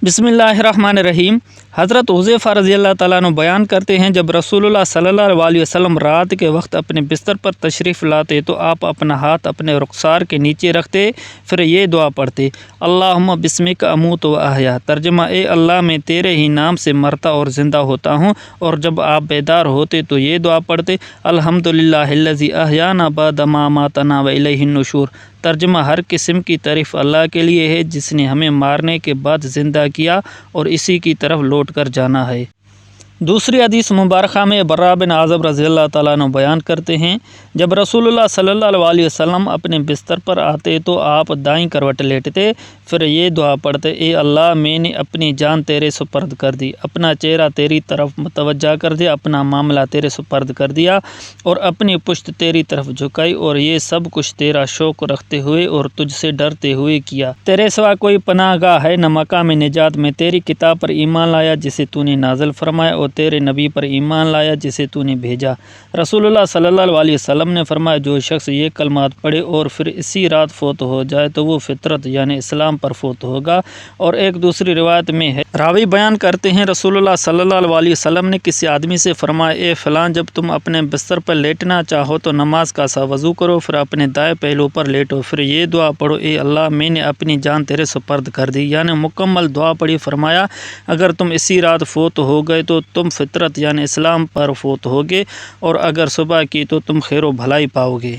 بسم اللہ الرحمن الرحیم۔ حضرت حذیفہ رضی اللہ تعالیٰ عنہ بیان کرتے ہیں، جب رسول اللہ صلی اللہ علیہ وسلم رات کے وقت اپنے بستر پر تشریف لاتے تو آپ اپنا ہاتھ اپنے رخسار کے نیچے رکھتے، پھر یہ دعا پڑھتے: اللہم بسمک اموت و احیا۔ ترجمہ: اے اللہ، میں تیرے ہی نام سے مرتا اور زندہ ہوتا ہوں۔ اور جب آپ بیدار ہوتے تو یہ دعا پڑھتے: الحمدللہ الذی احیانا بعد ما اماتنا و الیہ النشور۔ ترجمہ: ہر قسم کی تعریف اللہ کے لیے ہے جس نے ہمیں مارنے کے بعد زندہ کیا اور اسی کی طرف لوٹ کر جانا ہے۔ دوسری حدیث مبارکہ میں برا بن عازب رضی اللہ تعالیٰ عنہ بیان کرتے ہیں، جب رسول اللہ صلی اللہ علیہ وسلم اپنے بستر پر آتے تو آپ دائیں کروٹ لیٹتے، پھر یہ دعا پڑھتے: اے اللہ، میں نے اپنی جان تیرے سپرد کر دی، اپنا چہرہ تیری طرف متوجہ کر دیا، اپنا معاملہ تیرے سپرد کر دیا اور اپنی پشت تیری طرف جھکائی، اور یہ سب کچھ تیرا شوق رکھتے ہوئے اور تجھ سے ڈرتے ہوئے کیا۔ تیرے سوا کوئی پناہ گاہ ہے نہ مقام نجات۔ میں تیری کتاب پر ایمان لایا جسے تو نے نازل فرمایا، اور تیرے نبی پر ایمان لایا جسے تو نے بھیجا۔ رسول اللہ صلی اللہ علیہ وسلم نے فرمایا، جو شخص یہ کلمات پڑھے اور پھر اسی رات فوت ہو جائے تو وہ فطرت یعنی اسلام پر فوت ہوگا۔ اور ایک دوسری روایت میں ہے، راوی بیان کرتے ہیں، رسول اللہ صلی اللہ علیہ وسلم نے کسی آدمی سے فرمایا: اے فلاں، جب تم اپنے بستر پر لیٹنا چاہو تو نماز کا سا وضو کرو، پھر اپنے دائیں پہلو پر لیٹو، پھر یہ دعا پڑھو: اے اللہ، میں نے اپنی جان تیرے سپرد کر دی، یعنی مکمل دعا پڑھی۔ فرمایا، اگر تم اسی رات فوت ہو گئے تو تم فطرت یعنی اسلام پر فوت ہوگے، اور اگر صبح کی تو تم خیر و بھلائی پاؤ گے۔